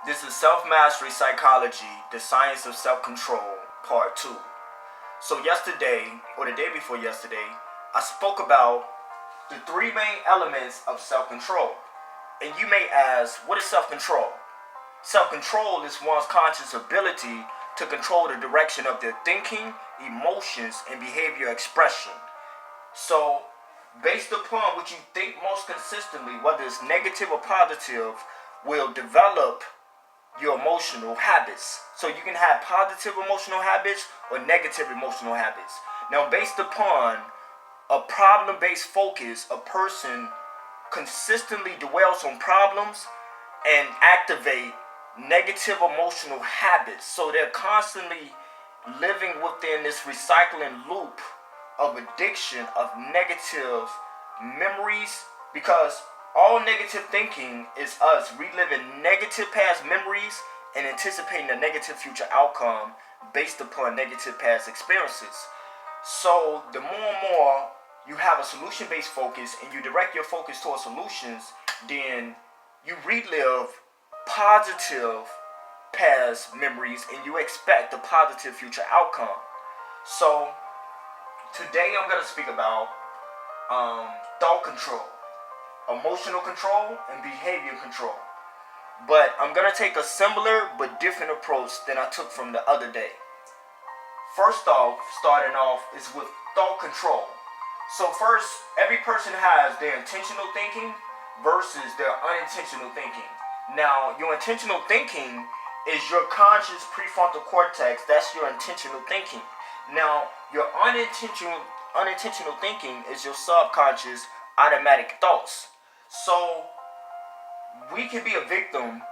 This is Self-Mastery Psychology, the Science of Self-Control, Part 2. So yesterday, or the day before yesterday, I spoke about the three main elements of self-control. And you may ask, what is self-control? Self-control is one's conscious ability to control the direction of their thinking, emotions, and behavior expression. So, based upon what you think most consistently, whether it's negative or positive, will develop your emotional habits. So you can have positive emotional habits or negative emotional habits. Now, based upon a problem-based focus, a person consistently dwells on problems and activate negative emotional habits. So they're constantly living within this recycling loop of addiction of negative memories, because all negative thinking is us reliving negative past memories and anticipating a negative future outcome based upon negative past experiences. So the more and more you have a solution-based focus and you direct your focus towards solutions, then you relive positive past memories and you expect a positive future outcome. So today I'm going to speak about thought control, emotional control, and behavior control. But I'm going to take a similar but different approach than I took from the other day. First off, starting off is with thought control. So first, every person has their intentional thinking versus their unintentional thinking. Now, your intentional thinking is your conscious prefrontal cortex. That's your intentional thinking. Now, your unintentional thinking is your subconscious automatic thoughts. So, we can be a victim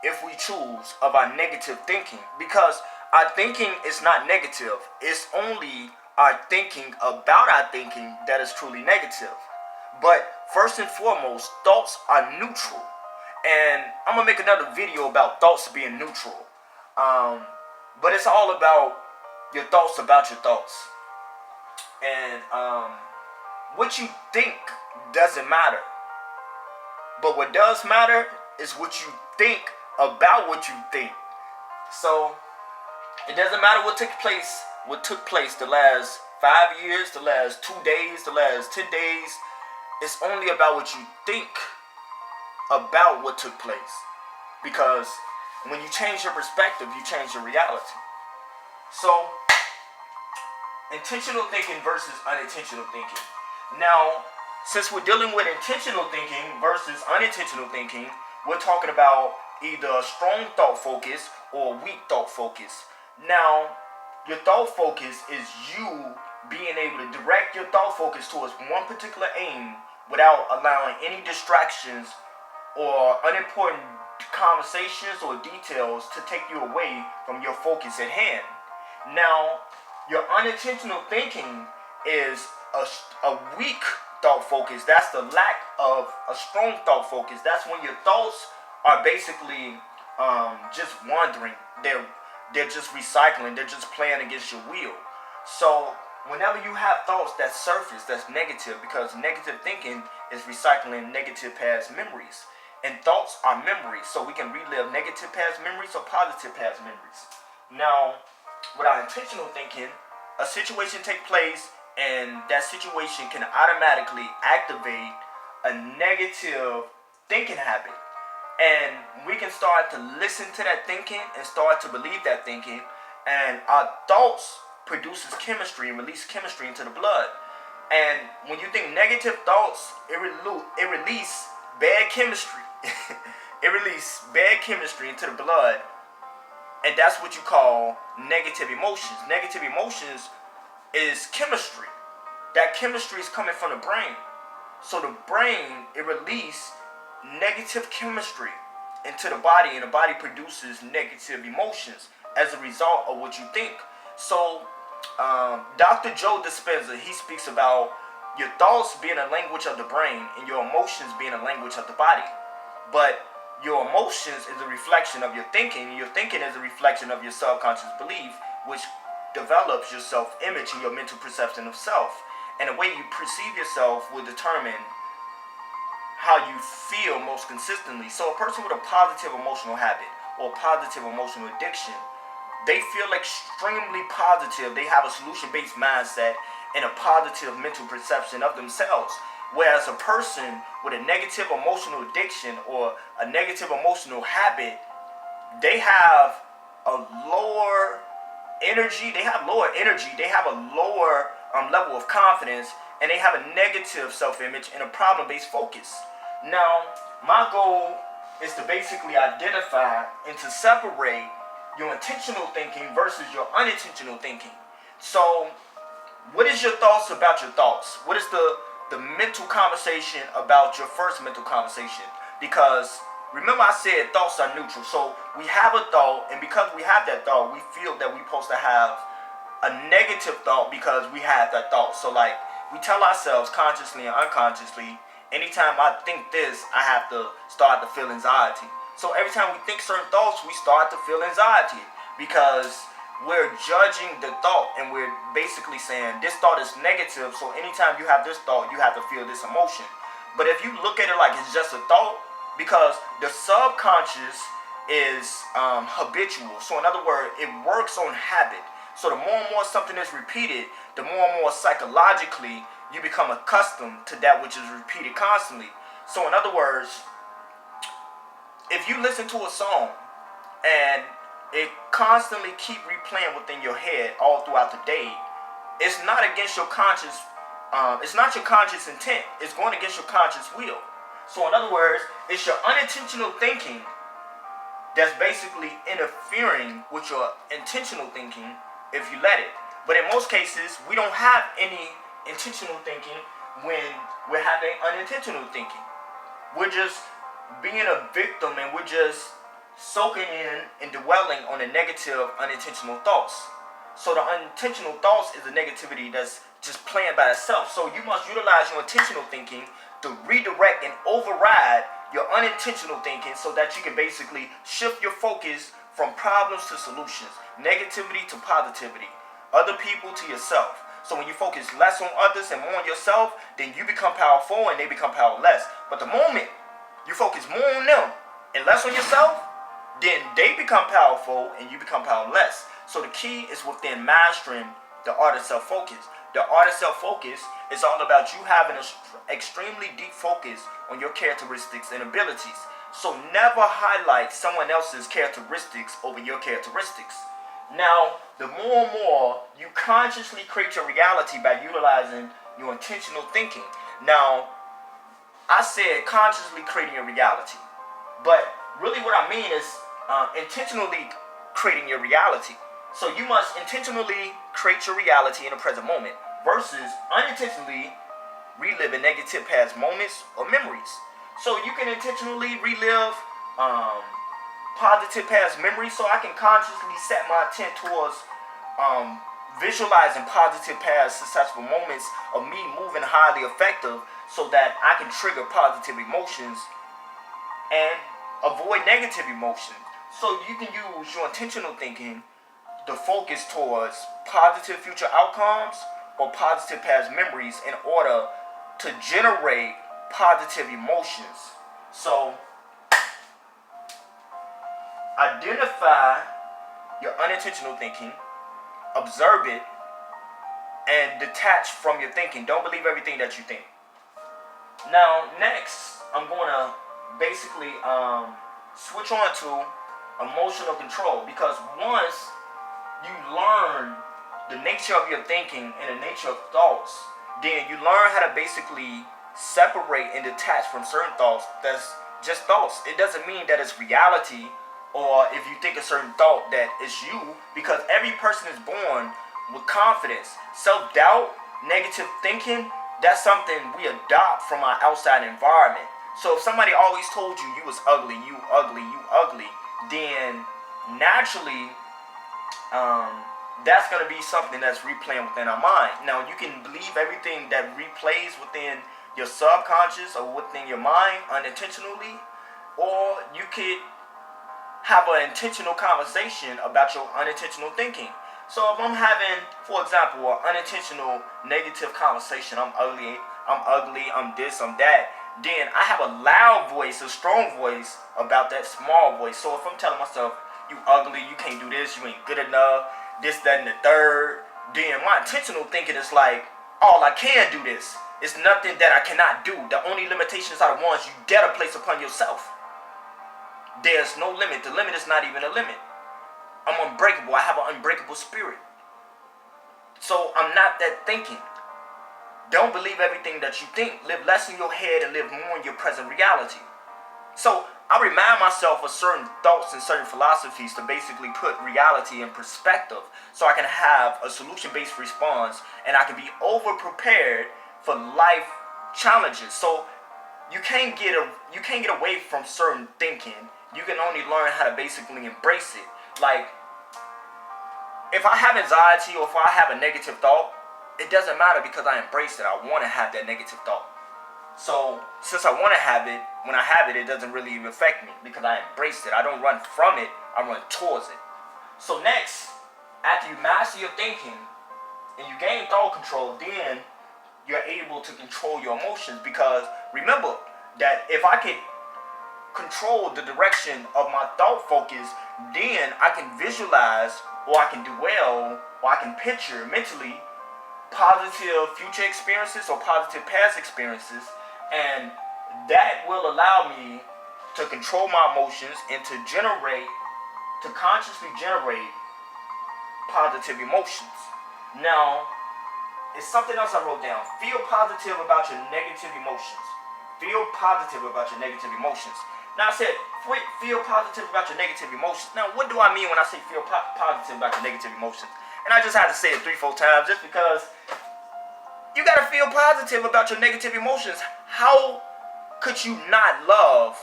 if we choose of our negative thinking, because our thinking is not negative. It's only our thinking about our thinking that is truly negative. But first and foremost, thoughts are neutral. And I'm going to make another video about thoughts being neutral. But it's all about your thoughts about your thoughts. And what you think doesn't matter. But what does matter is what you think about what you think. So it doesn't matter what took place the last 5 years, the last 2 days, the last 10 days. It's only about what you think about what took place. Because when you change your perspective, you change your reality. So, intentional thinking versus unintentional thinking. Now, since we're dealing with intentional thinking versus unintentional thinking, we're talking about either a strong thought focus or a weak thought focus. Now, your thought focus is you being able to direct your thought focus towards one particular aim without allowing any distractions or unimportant conversations or details to take you away from your focus at hand. Now, your unintentional thinking is a weak thought focus. That's the lack of a strong thought focus. That's when your thoughts are basically just wandering. They're just recycling. They're just playing against your will. So whenever you have thoughts that surface that's negative, because negative thinking is recycling negative past memories. And thoughts are memories, so we can relive negative past memories or positive past memories. Now, without intentional thinking, a situation take place and that situation can automatically activate a negative thinking habit. And we can start to listen to that thinking and start to believe that thinking. And our thoughts produces chemistry and release chemistry into the blood. And when you think negative thoughts, it release bad chemistry. It releases bad chemistry into the blood. And that's what you call negative emotions. Negative emotions is chemistry. That chemistry is coming from the brain. So the brain, it releases negative chemistry into the body, and the body produces negative emotions as a result of what you think. So Dr. Joe Dispenza, he speaks about your thoughts being a language of the brain and your emotions being a language of the body. But your emotions is a reflection of your thinking. Your thinking is a reflection of your subconscious belief, which develops your self-image and your mental perception of self. And the way you perceive yourself will determine how you feel most consistently. So a person with a positive emotional habit or positive emotional addiction, they feel extremely positive. They have a solution-based mindset and a positive mental perception of themselves. Whereas a person with a negative emotional addiction or a negative emotional habit, they have a lower energy. They have lower energy. They have a lower level of confidence, and they have a negative self-image and a problem-based focus. Now, my goal is to basically identify and to separate your intentional thinking versus your unintentional thinking. So, what is your thoughts about your thoughts? What is the mental conversation about your first mental conversation? Because remember I said thoughts are neutral. So we have a thought, and because we have that thought, we feel that we're supposed to have a negative thought because we have that thought. So like we tell ourselves consciously and unconsciously, anytime I think this, I have to start to feel anxiety. So every time we think certain thoughts, we start to feel anxiety because we're judging the thought, and we're basically saying this thought is negative, so anytime you have this thought, you have to feel this emotion. But if you look at it like it's just a thought, because the subconscious is habitual. So in other words, it works on habit. So the more and more something is repeated, the more and more psychologically you become accustomed to that which is repeated constantly. So in other words, if you listen to a song and it constantly keep replaying within your head all throughout the day, it's not against your conscious, it's not your conscious intent. It's going against your conscious will. So in other words, it's your unintentional thinking that's basically interfering with your intentional thinking if you let it. But in most cases, we don't have any intentional thinking when we're having unintentional thinking. We're just being a victim, and we're just soaking in and dwelling on the negative unintentional thoughts. So the unintentional thoughts is the negativity that's just playing by itself. So you must utilize your intentional thinking to redirect and override your unintentional thinking so that you can basically shift your focus from problems to solutions, negativity to positivity, other people to yourself. So when you focus less on others and more on yourself, then you become powerful and they become powerless. But the moment you focus more on them and less on yourself, then they become powerful and you become powerless. So the key is within mastering the art of self-focus. The art of self-focus is all about you having an extremely deep focus on your characteristics and abilities. So never highlight someone else's characteristics over your characteristics. Now, the more and more you consciously create your reality by utilizing your intentional thinking. Now, I said consciously creating your reality, but really what I mean is intentionally creating your reality. So you must intentionally create your reality in the present moment versus unintentionally reliving negative past moments or memories. So you can intentionally relive positive past memories. So I can consciously set my intent towards visualizing positive past successful moments of me moving highly effective so that I can trigger positive emotions and avoid negative emotions. So you can use your intentional thinking to focus towards positive future outcomes or positive past memories in order to generate positive emotions. So identify your unintentional thinking, observe it, and detach from your thinking. Don't believe everything that you think. Now, next, I'm going to basically switch on to emotional control, because once you learn the nature of your thinking and the nature of thoughts, then you learn how to basically separate and detach from certain thoughts that's just thoughts. It doesn't mean that it's reality, or if you think a certain thought that it's you, because every person is born with confidence. Self-doubt, negative thinking, that's something we adopt from our outside environment. So if somebody always told you you was ugly, you ugly, you ugly, then naturally that's going to be something that's replaying within our mind. Now, you can believe everything that replays within your subconscious or within your mind unintentionally, or you could have an intentional conversation about your unintentional thinking. So if I'm having, for example, an unintentional negative conversation, I'm ugly, I'm this, I'm that, then I have a loud voice, a strong voice about that small voice. So if I'm telling myself, you ugly, you can't do this, you ain't good enough, this, that, and the third, then my intentional thinking is like, all I can do this. It's nothing that I cannot do. The only limitations are the ones you dare to place upon yourself. There's no limit. The limit is not even a limit. I'm unbreakable. I have an unbreakable spirit. So I'm not that thinking. Don't believe everything that you think. Live less in your head and live more in your present reality. So I remind myself of certain thoughts and certain philosophies to basically put reality in perspective so I can have a solution-based response and I can be over-prepared for life challenges. So you can't get away from certain thinking. You can only learn how to basically embrace it. Like, if I have anxiety or if I have a negative thought, it doesn't matter because I embrace it. I want to have that negative thought. So since I want to have it, when I have it, it doesn't really even affect me because I embrace it. I don't run from it. I run towards it. So next, after you master your thinking and you gain thought control, then you're able to control your emotions, because remember that if I could control the direction of my thought focus, then I can visualize, or I can dwell, or I can picture mentally positive future experiences or positive past experiences, and that will allow me to control my emotions and to consciously generate positive emotions. Now, it's something else I wrote down. Feel positive about your negative emotions. Feel positive about your negative emotions. Now I said, feel positive about your negative emotions. Now, what do I mean when I say feel positive about your negative emotions? And I just had to say it 3-4 times just because you gotta feel positive about your negative emotions. How could you not love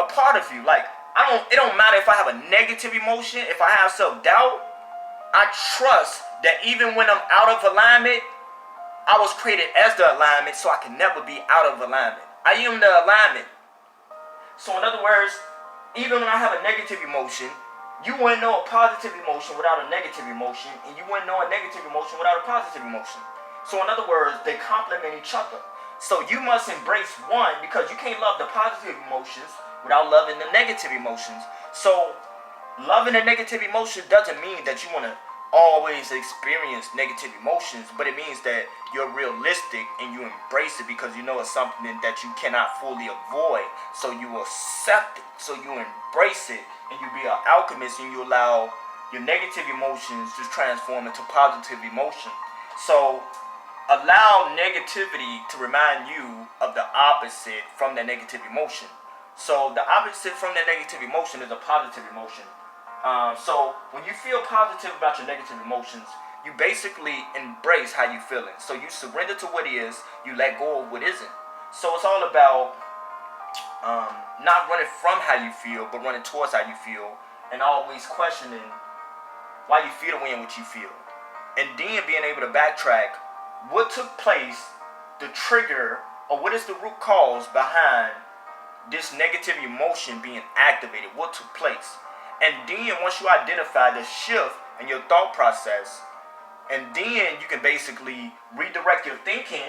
a part of you? Like, it don't matter if I have a negative emotion, if I have self-doubt, I trust that even when I'm out of alignment, I was created as the alignment, so I can never be out of alignment. I am the alignment. So in other words, even when I have a negative emotion, you wouldn't know a positive emotion without a negative emotion, and you wouldn't know a negative emotion without a positive emotion. So in other words, they complement each other. So you must embrace one, because you can't love the positive emotions without loving the negative emotions. So loving the negative emotions doesn't mean that you want to always experience negative emotions, but it means that you're realistic and you embrace it because you know it's something that you cannot fully avoid. So you accept it, so you embrace it, and you be an alchemist and you allow your negative emotions to transform into positive emotion. So allow negativity to remind you of the opposite from the negative emotion. So the opposite from the negative emotion is a positive emotion. So when you feel positive about your negative emotions, you basically embrace how you feeling. So you surrender to what is, you let go of what isn't. So it's all about not running from how you feel, but running towards how you feel, and always questioning why you feel the way in which you feel. And then being able to backtrack what took place, the trigger, or what is the root cause behind this negative emotion being activated, what took place. And then once you identify the shift in your thought process, and then you can basically redirect your thinking